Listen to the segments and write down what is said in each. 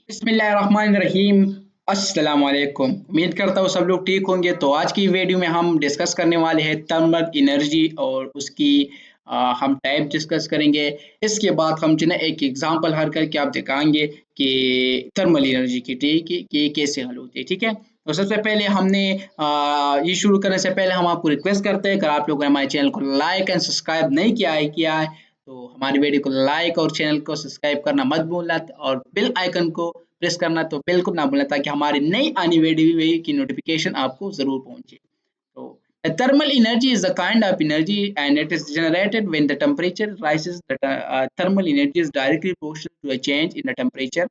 बिस्मिल्लाहिर्रहमानिर्रहीम। अस्सलाम वालेकुम। उम्मीद करता हूँ सब लोग ठीक होंगे। तो आज की वीडियो में हम डिस्कस करने वाले हैं थर्मल एनर्जी और उसकी हम टाइप डिस्कस करेंगे। इसके बाद हम जो है एक एग्जांपल हल करके आप दिखाएंगे कि थर्मल एनर्जी की ठीक है कि कैसे हल होती है। ठीक है, तो सबसे पहले हमने ये शुरू करने से पहले हम आपको रिक्वेस्ट करते हैं, अगर आप लोगों ने हमारे चैनल को लाइक एंड सब्सक्राइब नहीं किया है तो हमारी वीडियो को लाइक और चैनल को सब्सक्राइब करना मत भूलना और बेल आइकन को प्रेस करना तो बिल्कुल ना भूलना, ताकि हमारी नई आने वीडियो की नोटिफिकेशन आपको जरूर पहुंचे। तो thermal energy is a kind of energy and it is generated when the temperature rises. The thermal energy is directly proportional to a change in the temperature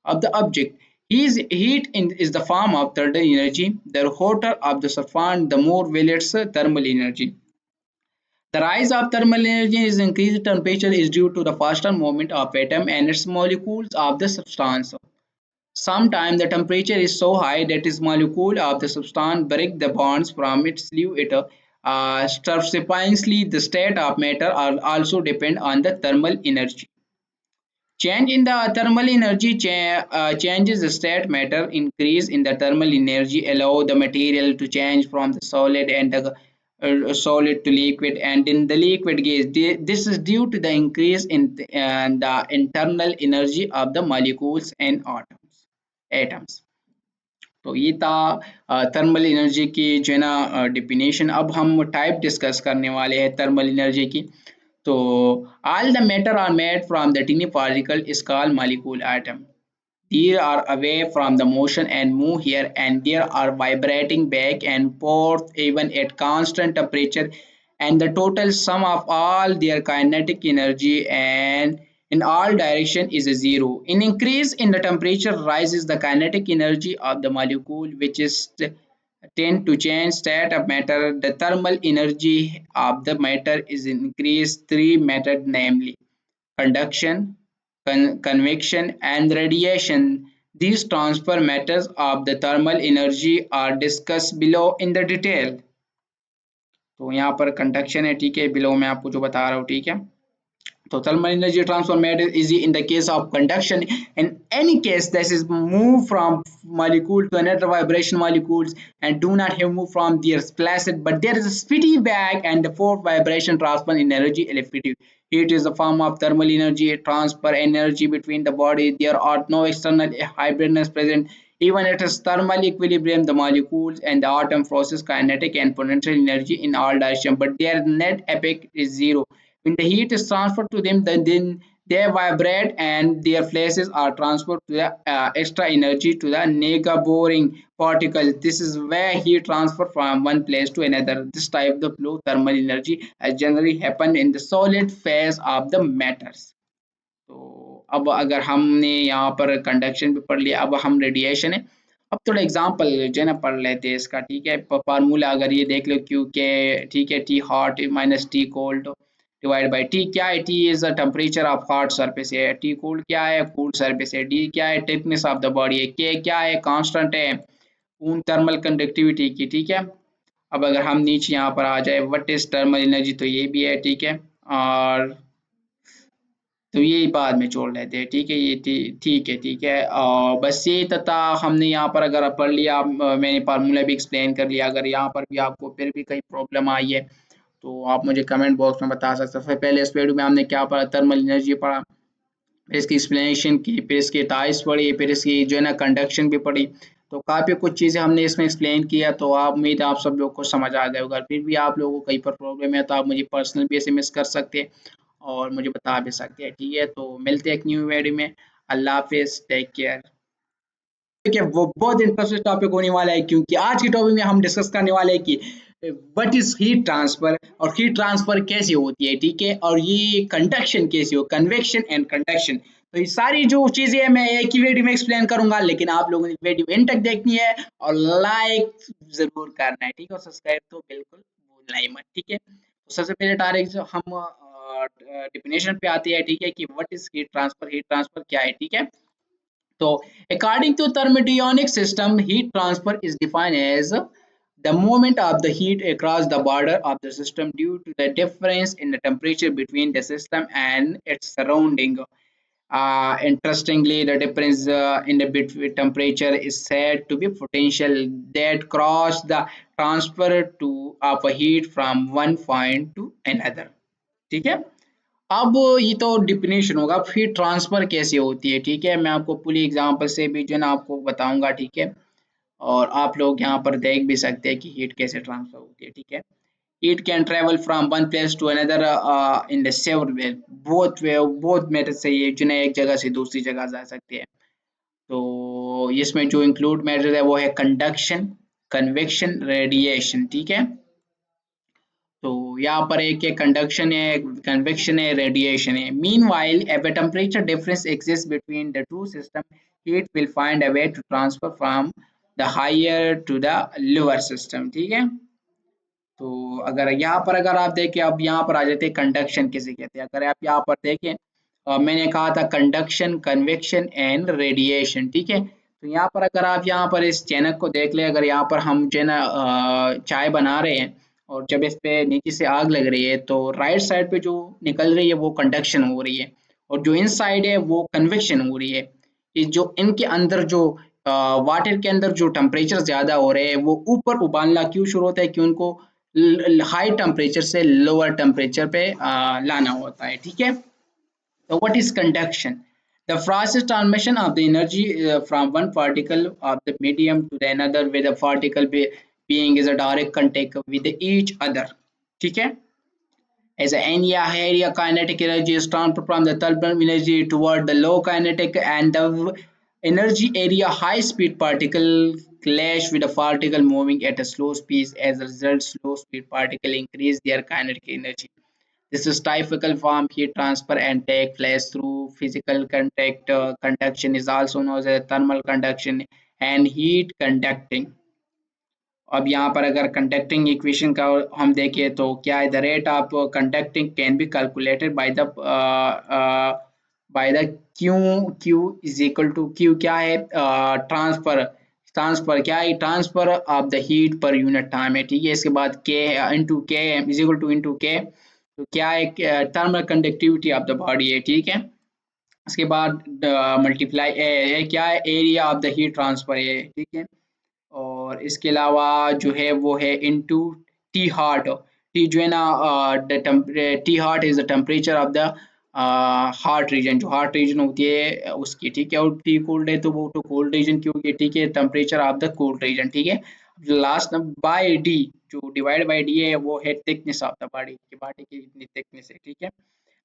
of the object. Is the form of thermal energy. The hotter of the surface, the more will its thermal energy. The rise of thermal energy is increased temperature is due to the faster movement of atom and its molecules of the substance. Sometimes the temperature is so high that its molecule of the substance break the bonds from its leave it. Subsequently, the state of matter are also depend on the thermal energy. Change in the thermal energy changes the state matter. Increase in the thermal energy allow the material to change from the solid and the solid to liquid and in the liquid gas. This is due to the increase in the internal energy of the molecules and atoms. तो ये था thermal energy की जो है ना definition. अब हम type discuss करने वाले हैं थर्मल एनर्जी की। तो all the matter are made from the tiny particle is called molecule atom. These are away from the motion and move here and there are vibrating back and forth even at constant temperature, and the total sum of all their kinetic energy and in all direction is a zero. In increase in the temperature rises the kinetic energy of the molecule which is tend to change state of matter. The thermal energy of the matter is increased three methods, namely conduction, convection, and radiation. These transfer methods of the thermal energy are discussed below in the detail. तो यहाँ पर conduction है, ठीक है, below मैं आपको जो बता रहा हूँ, ठीक है। so thermal energy transfer made is easy in the case of conduction. In any case, this is move from molecule to another vibration molecules and do not have move from their placid, but there is a speedy back and the fourth vibration transfer in energy electricity. Heat is a form of thermal energy transfer energy between the body. There are no external hybridness present. Even at a thermal equilibrium, the molecules and the atom process kinetic and potential energy in all directions, but their net effect is zero. When the heat is transferred to them, then they vibrate and their places are transferred to the extra energy to the neighboring particles. This is where heat transfer from one place to another. This type of low thermal energy has generally happened in the solid phase of the matters. तो अब अगर हमने यहाँ पर conduction भी पढ़ लिया, अब हम रेडिएशन है। अब थोड़ा एग्जांपल जो है ना पढ़ लेते हैं इसका, ठीक है। फार्मूला अगर ये देख लो, क्यू के, ठीक है, T hot minus T cold divide by T. क्या है? T is the temperature of hot surface है, टी कोल्ड क्या है? कूल्ड सरफेस है, डी क्या है? थिकनेस ऑफ द बॉडी है, के क्या है? कांस्टेंट है उन थर्मल कंडक्टिविटी की, ठीक है। अब अगर हम नीचे यहाँ पर आ जाए, व्हाट इज थर्मल एनर्जी, तो ये भी है, ठीक है। और तो ये बाद में छोड़ लेते हैं, ठीक है। ये ठीक है। और बस ये तथा हमने यहाँ पर अगर पढ़ लिया, मैंने फार्मूला भी एक्सप्लेन कर लिया। अगर यहाँ पर भी आपको फिर भी कहीं प्रॉब्लम आई है तो आप मुझे कमेंट बॉक्स में बता सकते हैं। सबसे पहले इस वीडियो में हमने क्या पढ़ा? थर्मल एनर्जी पढ़ा, फिर इसकी एक्सप्लेनेशन की, फिर इसकी टाइप्स पढ़ी, फिर इसकी जो है ना कंडक्शन भी पढ़ी। तो काफ़ी कुछ चीज़ें हमने इसमें एक्सप्लेन किया। तो आप उम्मीद है आप सब लोग को समझ आ गया होगा। फिर भी आप लोगों को कहीं पर प्रॉब्लम है तो आप मुझे पर्सनल भी एसएमएस कर सकते हैं और मुझे बता भी सकते हैं, ठीक है। तो मिलते हैं एक न्यू वीडियो में। अल्लाह हाफिज़, टेक केयर। ठीक है, वो बहुत इंटरेस्टिंग टॉपिक होने वाला है, क्योंकि आज के टॉपिक में हम डिस्कस करने वाले हैं कि व्हाट इज हीट ट्रांसफर और हीट ट्रांसफर कैसे होती है, ठीक है, और ये कंडक्शन कैसे हो, कन्वेक्शन एंड कंडक्शन। तो ये सारी जो चीजें हैं मैं एक ही वीडियो में एक्सप्लेन करूंगा, लेकिन आप लोगों ने वीडियो एंड तक देखनी है और लाइक जरूर करना है, ठीक है, और सब्सक्राइब तो बिल्कुल भूलना ही मत, ठीक है। तो सबसे पहले डायरेक्ट हम डेफिनेशन पे आते हैं, ठीक है, कि व्हाट इज हीट ट्रांसफर क्या है, ठीक है। So, according to thermodynamic system, heat transfer is defined as the movement of the heat across the border of the system due to the difference in the temperature between the system and its surrounding. Interestingly, the difference in the between temperature is said to be potential that cross the transfer to of a heat from one point to another. ठीक है। अब ये तो definition होगा, फिर transfer कैसे होती है। ठीक है, मैं आपको पूरी एग्जांपल से भी जो है ना आपको बताऊंगा। ठीक है, और आप लोग यहाँ पर देख भी सकते हैं कि हीट कैसे ट्रांसफर होती है। ठीक है, heat can travel from one place to another in the several way, both method से ये जो है एक जगह से दूसरी जगह जा सकते हैं। तो इसमें जो इंक्लूड मेथड है वो है कंडक्शन, कन्वेक्शन, रेडिएशन। ठीक है, तो यहाँ पर एक कंडक्शन है, कन्वेक्शन है, रेडिएशन है। Meanwhile if a temperature difference exists between the two systems, heat will find a way to transfer from the higher to the lower system। ठीक है, तो अगर यहाँ पर अगर आप देखें, अब यहाँ पर आ जाते हैं कंडक्शन किसे कहते हैं। अगर आप यहाँ पर देखें, मैंने कहा था कंडक्शन, कन्वेक्शन एंड रेडिएशन। ठीक है, तो यहाँ पर अगर आप यहाँ पर इस चैनल को देख ले, अगर यहाँ पर हम जो है ना चाय बना रहे हैं और जब इस पे नीचे से आग लग रही है तो राइट साइड पे जो निकल रही है वो कंडक्शन हो रही है, और जो इन साइड है वो कन्वेक्शन हो रही है। ये जो इनके अंदर जो वाटर के अंदर जो टेम्परेचर ज्यादा हो रहे हैं वो ऊपर उबालना क्यों शुरू होता है कि उनको हाई टेम्परेचर से लोअर टेम्परेचर पे लाना होता है। ठीक है, so what is conduction? The process transmission of the energy from one particle of the medium to the another with a particle being is a direct contact with each other। ठीक है, as any area kinetic energy is transferred from the thermal energy toward the low kinetic and the energy area high speed particle clash with a particle moving at a slow speed. As a result, slow speed particle increase their kinetic energy. This is typical form heat transfer and take place through physical contact. Conduction is also known as thermal conduction and heat conducting। अब यहाँ पर अगर conducting equation का हम देखें तो क्या है, the rate of conducting can be calculated by the Q. Q is equal to Q क्या है, ट्रांसफर, ट्रांसफर क्या है, transfer of the heat per unit time है। ठीक है, इसके बाद के इंटू के इज इक्वल टू इंटू के, तो क्या है thermal conductivity of the body है। ठीक है, इसके बाद मल्टीप्लाई क्या है, area of the heat transfer है। ठीक है, और इसके अलावा जो है वो है इनटू टी हार्ट। टी जो है ना T hot is the temperature of the hot region, जो हार्ट रीजन होती है उसकी। ठीक है, और टी कोल्ड है तो वो तो कोल्ड रीजन की होगी। ठीक है, temperature of the cold region. ठीक है, लास्ट बाय डी, जो डिवाइड बाय डी है वो है थिकनेस ऑफ द बॉडी, की बॉडी की कितनी थिकनेस है। ठीक है,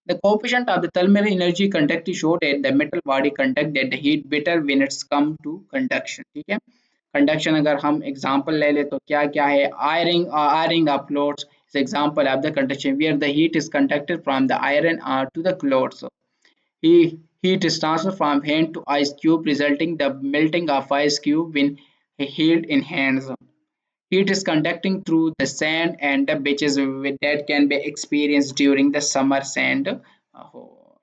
the coefficient of the thermal energy conductivity showed that the metal body conduct that the heat better when it's come to conduction। ठीक है, कंडक्शन अगर हम एग्जांपल ले ले तो क्या क्या है, ironing of clothes is example of the conduction where the heat is conducted from the iron to the clothes। Heat is transferred from hand to ice cube resulting the melting of ice cube when held in hands। Heat is conducting through the sand and the beaches that can be experienced during the summer sand।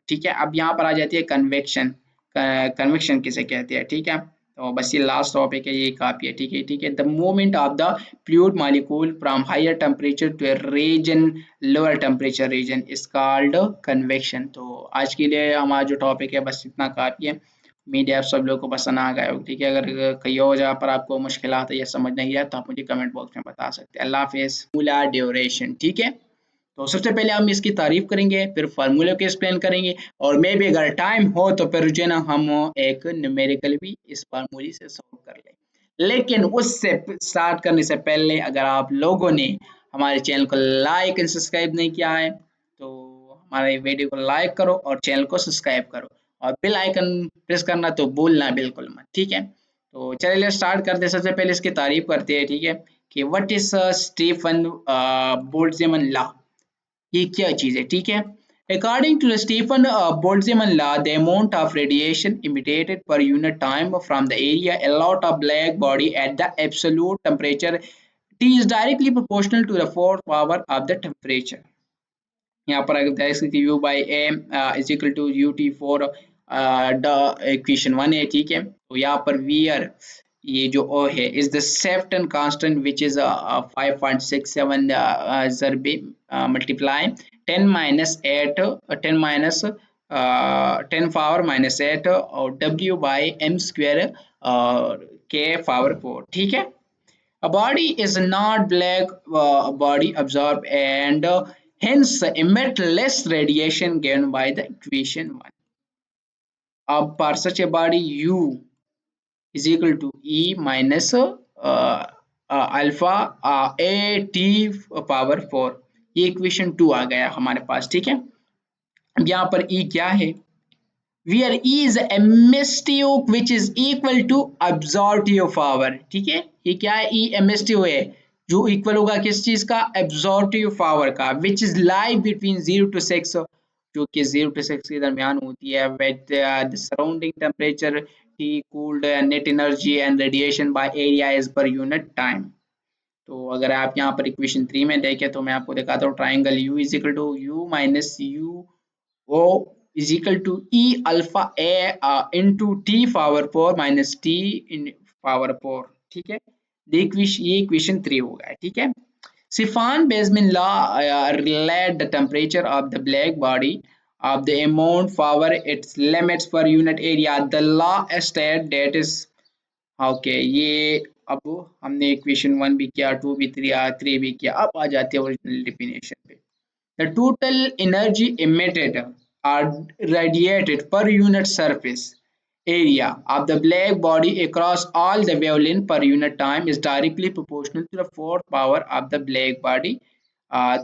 ठीक है, अब यहाँ पर आ जाती है convection. Convection किसे कहते हैं। ठीक है, तो बस ये लास्ट टॉपिक है, ये काफी है। ठीक है, ठीक है, the movement of the fluid molecule from higher temperature to a region lower temperature region is called convection. तो आज के लिए हमारा जो टॉपिक है बस इतना काफी है। उम्मीद है आप सब लोगों को पसंद आ गया होगा। ठीक है, अगर कहीं और जगह पर आपको मुश्किल आता है या समझ नहीं आया तो आप मुझे कमेंट बॉक्स में बता सकते हैं। अल्लाह हाफिज़। Formula duration. ठीक है, तो सबसे पहले हम इसकी तारीफ करेंगे, फिर फार्मूले को एक्सप्लेन करेंगे, और मे भी अगर टाइम हो तो फिर जो है ना हम एक न्यूमेरिकल भी इस फार्मूले से सॉल्व कर लें। लेकिन उससे स्टार्ट करने से पहले अगर आप लोगों ने हमारे चैनल को लाइक एंड सब्सक्राइब नहीं किया है तो हमारे वीडियो को लाइक करो और चैनल को सब्सक्राइब करो, और बेल आइकन प्रेस करना तो भूलना बिल्कुल मत। ठीक है, तो चलिए स्टार्ट करते हैं। सबसे पहले इसकी तारीफ करते हैं। ठीक है, कि what is Stefan Boltzmann law, ये क्या चीज है। ठीक है, according to Stefan Boltzmann law the amount of radiation emitted per unit time from the area allowed of black body at the absolute temperature T is directly proportional to the fourth power of the temperature। यहाँ पर अगर U by A is equal to U T four the equation one है। ठीक है, तो यहाँ पर wear ये जो ओ है is the Stefan constant which is 5.67 जरबे multiply 10 minus 8 10 minus 10 power minus 8 और W by m square k power 4, ठीक है। A body is not black, body absorb and hence emit less radiation given by the equation 1. For such a body, U is equal to E minus alpha A T power 4। ये equation 2 आ गया हमारे पास, ठीक है। अब यहाँ पर E क्या है, where E is emissive which is equal to absorptive power, ठीक है। ये क्या है, E emissive है जो इक्वल होगा किस चीज का, absorptive power का, which is lie between 0 to 6, जो कि 0 to 6 के दरमियान होती है, with the surrounding temperature T cooled net energy and radiation by area is per unit time। तो अगर आप यहाँ पर इक्वेशन 3 में देखें तो मैं आपको दिखाता हूँ, triangle U is equal to U minus U O is equal to E alpha A into T power 4 minus T in power 4, ठीक है। ये इक्वेशन 3 होगा, ठीक है। Stefan Boltzmann law relate the temperature of the black body of the amount power its limits per unit area। The law states that is okay ये अब हमने equation 1 भी किया, 2 भी, 3 भी किया, अब आ जाते हैं ओरिजिनल डेफिनेशन पे। The total energy emitted or radiated per unit surface area of the black body across all the wavelength per unit time is directly proportional to the fourth power of the black body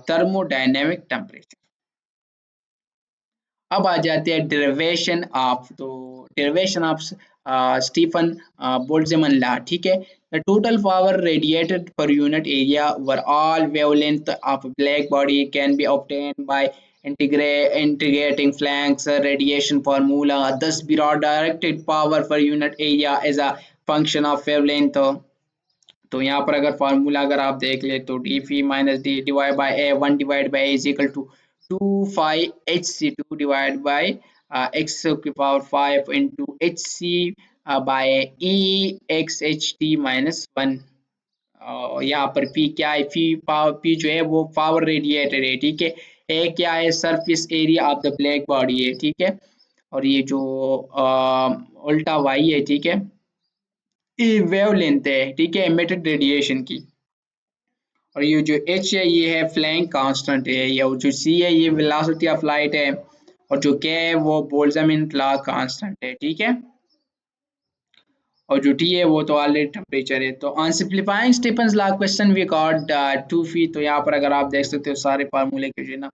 thermodynamic temperature। अब आ जाते हैं derivation of, तो derivation of Stephen Boltzmann law, ठीक है। The total power radiated per unit area over all wavelength of black body can be obtained by integrating Planck's radiation formula, thus be directed power per unit area as a function of wavelength। तो यहाँ पर अगर formula अगर आप देख ले तो D phi minus D divide by A, 1 divide by A is equal to 2 phi hc2 divide by X की power 5 into H C by E X H T minus 1। यहाँ पर पी क्या है, पी पावर, पी जो है वो power radiated है, ठीक है। ए क्या है, surface area of the black body है, ठीक है। और ये जो उल्टा वाई है, ठीक है, ये वेवलेंथ है, ठीक है, एमिटेड रेडिएशन की। और ये जो एच है ये है फ्लैंक कांस्टेंट है, या जो सी है ये वेलोसिटी ऑफ लाइट है, और जो के है वो बोल्ट्जमैन लॉ कांस्टेंट है, ठीक है। और जो टी है वो तो ऑलरेडी टेम्परेचर है। तो on simplifying Stefan's law question we got 2 phi. तो यहाँ पर अगर आप देख सकते हो सारे फार्मूले के जो है ना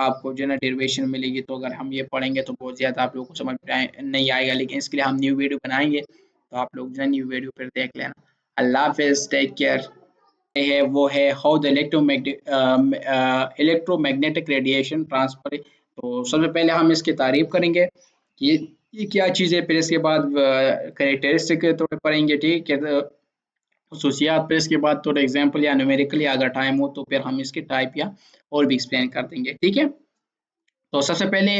आपको जो है ना डेरिवेशन मिलेगी। तो अगर हम ये पढ़ेंगे तो बहुत ज़्यादा आप लोगों को समझ नहीं आएगा, लेकिन इसके लिए हम न्यू वीडियो बनाएंगे, तो आप लोग जो है न्यू वीडियो फिर देख लेना। अल्लाह हाफिज़, टेक केयर। है वो है how the electromagnetic radiation transfer. तो सबसे पहले हम इसकी तारीफ करेंगे कि ये क्या चीज़ है, फिर इसके बाद कैरेक्टरिस्टिक के तौर पर पढ़ेंगे, ठीक है, खसूसियात, फिर इसके बाद थोड़ा एग्जाम्पल या न्यूमेरिकली अगर टाइम हो तो फिर हम इसके टाइप या और भी एक्सप्लेन कर देंगे, ठीक है। तो सबसे पहले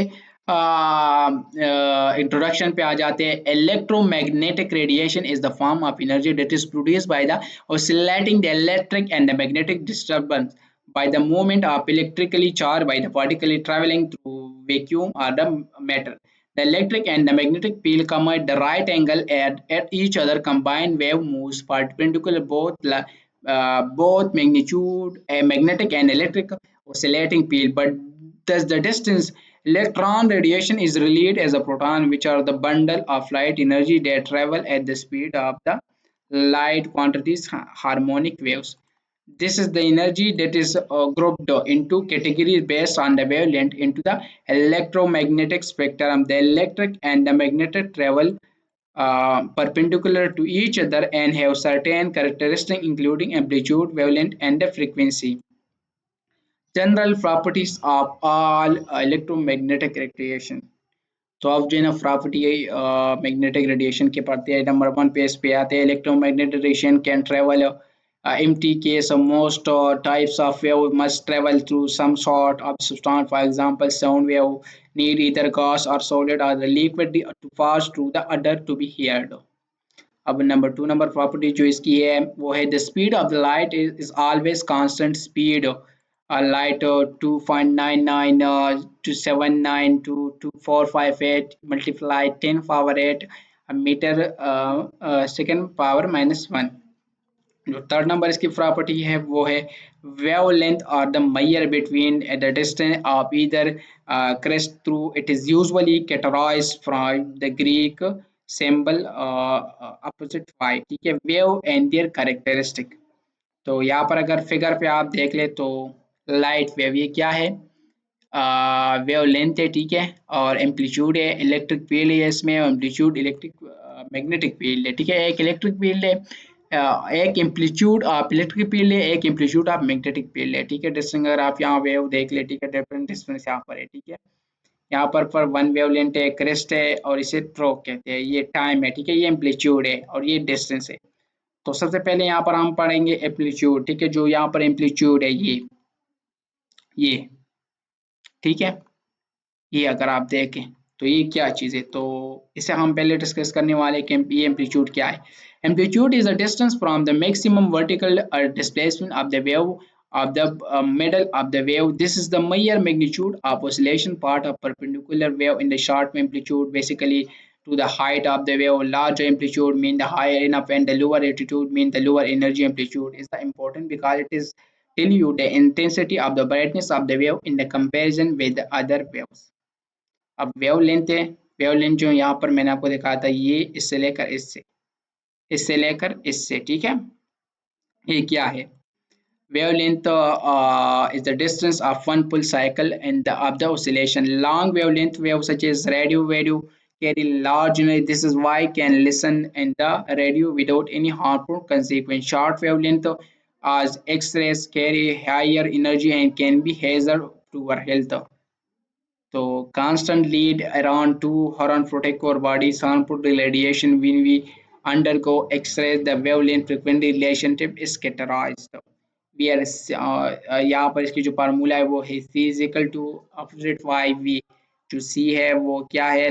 इंट्रोडक्शन पे आ जाते हैं। Electromagnetic radiation is the form of energy that is produced by the oscillating the electric and the magnetic disturbance by the movement of electrically charged by the particle traveling through vacuum or the matter। The electric and the magnetic field come at the right angle at each other. Combined wave moves perpendicular both magnitude a magnetic and electric oscillating field, but thus the distance. Electron radiation is released as a proton, which are the bundle of light energy that travel at the speed of the light quantities harmonic waves. This is the energy that is grouped into categories based on the wavelength into the electromagnetic spectrum. The electric and the magnetic travel perpendicular to each other and have certain characteristics including amplitude, wavelength, and the frequency। General properties of all electromagnetic radiation। तो अब जो है ना property magnetic radiation के पढ़ते हैं। Number 1 page पे आते हैं। Electromagnetic radiation can travel empty case of most types of wave must travel through some sort of substance. For example, sound wave need either gas or solid or the liquid to pass through the other to be heard। अब number 2 number property जो इसकी है वो है the speed of the light is always constant speed light 2.99 to 79 to 2458 multiply 10 power 8 meter second power minus 1। जो third number इसकी property है वो है वेव लेंथ और the mayor between the distance of either crest through it is usually categorized from the Greek symbol opposite y। ठीक है, wave and there characteristic. तो यहाँ पर अगर फिगर पे आप देख ले तो लाइट वेव ये क्या है, वेव लेंथ है, ठीक है, और एम्पलीट्यूड है, इलेक्ट्रिक फील्ड है इसमें, एम्पलीट्यूड इलेक्ट्रिक मैग्नेटिक फील्ड है, ठीक है, एक इलेक्ट्रिक फील्ड है, एक एम्पलीट्यूड आप इलेक्ट्रिक फील्ड है, एक एम्पलीट्यूड आप मैग्नेटिक फील्ड है, ठीक है। डिस्टेंस अगर आप यहाँ वेव देख ले, ठीक है, डिफरेंट डिस्टेंस यहाँ पर है, ठीक है, यहाँ पर वन वेव लेंथ है, क्रेस्ट है, और इसे ट्रोक कहते हैं, ये टाइम है, ठीक है, ये एम्पलीट्यूड है और ये डिस्टेंस है। तो सबसे पहले यहाँ पर हम पढ़ेंगे एम्पलीट्यूड, ठीक है, जो यहाँ पर एम्पलीट्यूड है ये ठीक है, ये अगर आप देखें तो ये क्या चीज़ है, तो इसे हम पहले डिस्कस करने वाले कि ये एम्पलीट्यूड क्या है। Amplitude is the distance from the maximum vertical displacement of the wave of the middle of the wave. This is the major magnitude of oscillation part of perpendicular wave in the short amplitude basically to the height of the wave. Larger amplitude mean the higher enough and the lower altitude mean the lower energy amplitude is the important because it is tell you the intensity of the brightness of the wave in the comparison with the other waves। अब wave length है, wave length जो यहाँ पर मैंने आपको दिखाया था ये इससे लेकर इससे लेकर इससे, ठीक है, ये क्या है, wavelength is the distance of one full cycle and of the oscillation। Long wavelength waves such as radio wave carry large energy. This is why can listen in the radio without any harmful consequence। Short wavelength as X-rays carry higher energy and can be hazard to our health। तो constant lead around to hormone protect our body's harmful radiation when we undergo X-rays। The wavelength frequency relationship is categorized। We are यहाँ पर इसकी जो formula है वो है C is equal to opposite Y V. जो C है वो क्या है,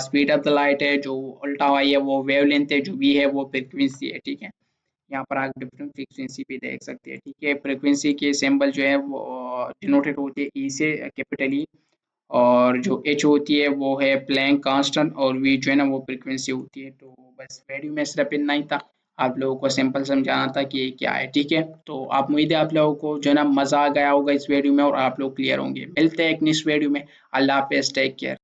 स्पीड ऑफ द लाइट है, जो उल्टा वाई है वो वेवलेंथ है, जो वी है वो फ्रीक्वेंसी है, ठीक है। यहाँ पर आप डिफरेंट फ्रीक्वेंसी भी देख सकते हैं, ठीक है। फ्रीक्वेंसी के सिंबल जो है वो डिनोटेड होते हैं ई से कैपिटल ई, और जो एच होती है वो है प्लैंक कांस्टेंट, और वी जो है ना वो फ्रीक्वेंसी होती है। तो बस वीडियो में सिर्फ इतना ही था, आप लोगों को सिंपल समझाना था कि ये क्या है, ठीक है। तो आप उम्मीद है आप लोगों को जो है ना मज़ा आ गया होगा इस वीडियो में और आप लोग क्लियर होंगे। मिलते हैं एक नेक्स्ट वीडियो में। अल्लाह हाफिज़, टेक केयर।